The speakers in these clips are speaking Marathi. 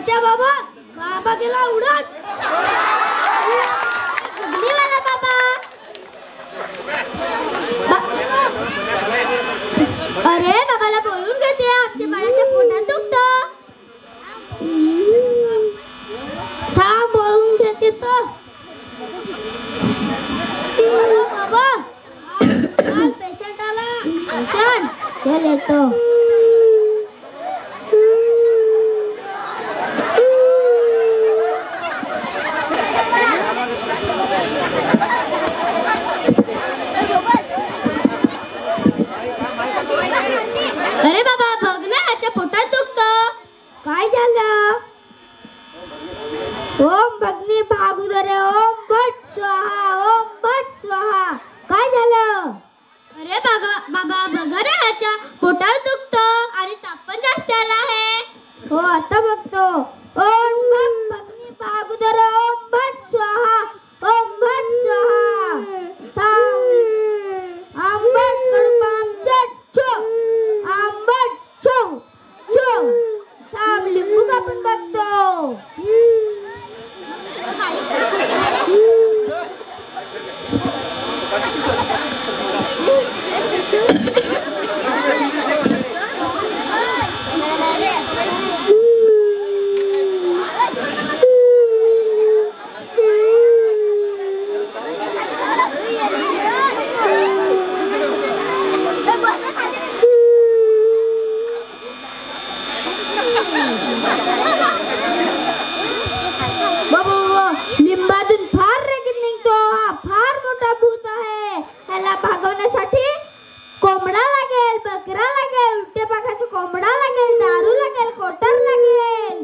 अच्छा बाबा, बाबा गेला उडत. वाला बाबा. अरे बाबाला बोलून घेते, आमच्या बाळाच्या पोटात दुखतं. थांब बोलून घेते तर. बाबा पेशंट आला. पेशंट चल येतो. अरे बाबा बघ ना, ह्याच्या पोटात दुखतं. काय झालं? ओम भगनी भागुदरे ओम भट स्वाहा ओम भट स्वाहा. काय झालं? अरे बाबा बघा रे, ह्याच्या पोटात दुखतं आणि ताप पण जास्त आला आहे. हो आता बघतो. ओम भगनी भागुदरे ओम भट स्वाहा ओम भट स्वाहा. आंबट कडपाम चट छो आंबट छो छो. थांब लिंबू कापून बघतो. लिंबातून फार रेगीत निघतो. हा फार मोठा भूत आहे. ह्याला भागवण्यासाठी कोंबडा लागेल, बकरा लागेल, उलटे पाखाचा कोंबडा लागेल, दारू लागेल, कोटर लागेल.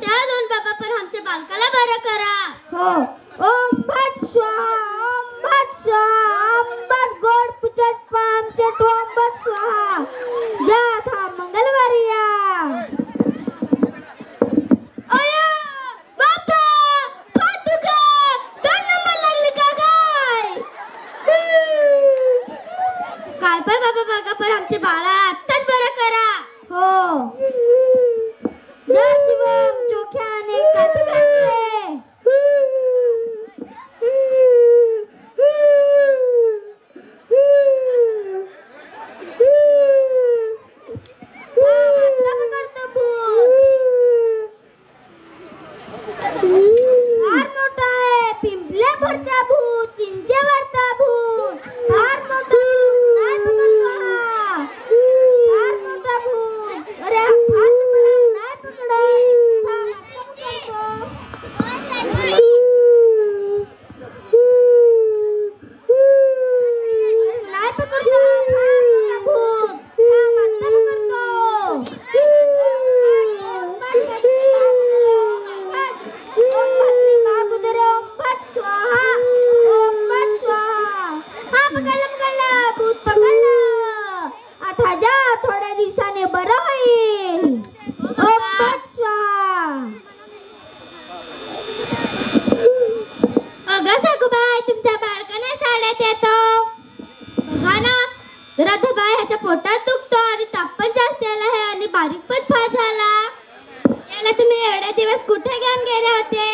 त्या दोन बाबा पण आमच्या बालकाला बरं करा. हो. ओम भट स्वाहा ओम भट स्वाहा आंबट गोड पुचट पाम चट ओम भट स्वाहा. जा था मंगळवारी या. काय पण बाबा बघा, पण आमचे बाळा आत्ताच बरं करा. हो. जय शिवम चोख्याने काठी घातले. फार मोठा आहे. पिंपल्यावरचा भूत, चिंचेवरचा भूत. फार मोठा नाही पकडतो हा. फार मोठा भूत. अरे फार नाही पकडत. नाही पकडतो फार मोठा भूत. थोड्या दिवसाने बरं होईल. ओम भट स्वाहा. अगं सागूबाई, तुमच्या बाळकाने साड्यात येतो. बघा ना राधाबाई, ह्याच्या पोटात दुखतो आणि ताप पण जास्त आला आहे आणि बारीक पण फार झाला. याला तुम्ही एवढे दिवस कुठे घेऊन गेले होते?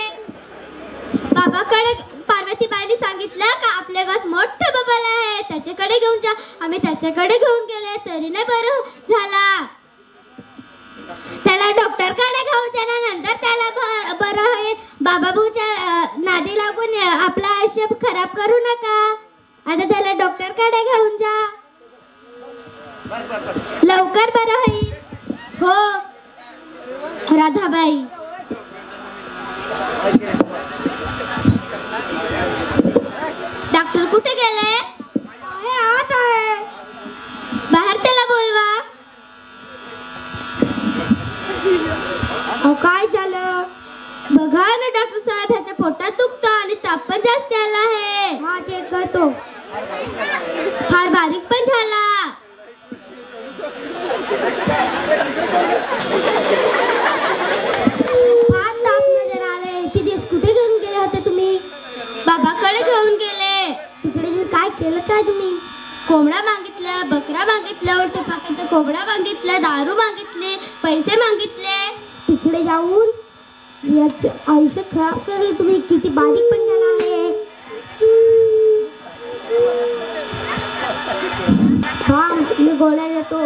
बाबाकडे पार्वतीबाईंनी सांगितलं का आपल्या गावात मोठा बाबाला आहे, त्याच्याकडे घेऊन जा. आम्ही त्याच्याकडे घेऊन गेले तरी नाही बरं झाला. त्याला डॉक्टरकडे घेऊन जाण्यानंतर त्याला बरं होईल. बाबाभाऊच्या नादी लागून आपलं आयुष्य खराब करू नका. आता त्याला डॉक्टरकडे घेऊन जा, लवकर बरं होईल. हो राधाबाई. डॉक्टर कुठे गेले? आत आहे. बाहेर त्याला बोलवा. काय झालं? बघा ना डॉक्टर साहेब, ह्याच्या पोटात दुखतं आणि ताप पण जास्त आला आहे. हा चेक करतो. फार बारीक पण झाला. फार ताप नजर आले. किती दिवस कुठे घेऊन गेले होते तुम्ही? बाबाकडे घेऊन गेले. तिकडे घेऊन काय केलं काय तुम्ही? कोंबडा मागितलं, बकरा मागितलं, उलटे पाकाचा कोंबडा मागितलं, दारू मागितले, पैसे मागितले. तिकडे जाऊन याचे आयुष्य खराब करेल. तुम्ही किती बारीक पण झाला आहे. हा मी गोळ्या देतो.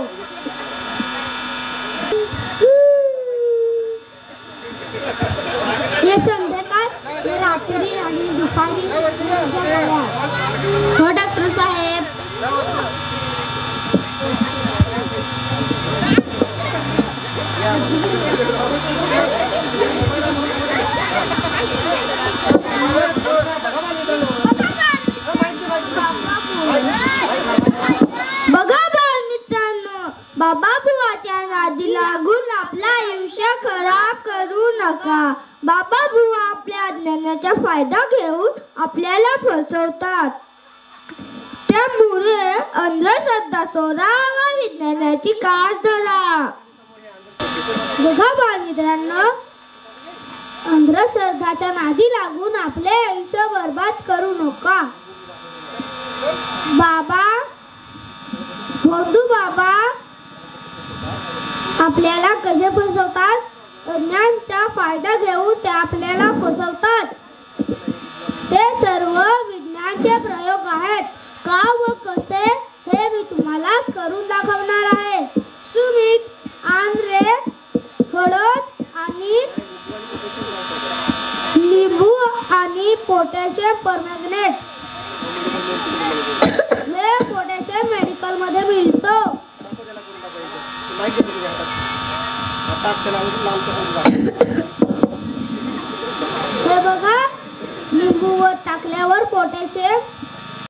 हे संध्याकाळ, हे रात्री आणि दुपारी. हो डॉक्टर साहेब. बघा बालमित्रांनो, बाबा बुवाच्या नादी लागून आपलं आयुष्य खराब करू नका. बाबा बुवा आपल्या ज्ञानाचा फायदा घेऊन आपल्याला फसवतात. त्यामुळे अंधश्रद्धा सोडा व विज्ञानाची कास धरा. बघा बालमित्रांनो, अंधश्रद्धाच्या नादी लागून आपले आयुष्य बर्बाद करू नका. बाबा भोंदू बाबा आपल्याला कसे फसवतात? अज्ञानाचा फायदा घेऊन ते आपल्याला फसवतात. ते सर्व विज्ञानाचे प्रयोग आहेत. का व कसे हे मी तुम्हाला करून दाखवणार आहे. सुमित, आंध्रे, हळद आणि लिंबू आणि पोटॅशियम परमॅंगनेट. हे पोटॅशियम मेडिकल मध्ये मिळतो. हे बघा, लिंबूवर टाकल्यावर पोटॅशियम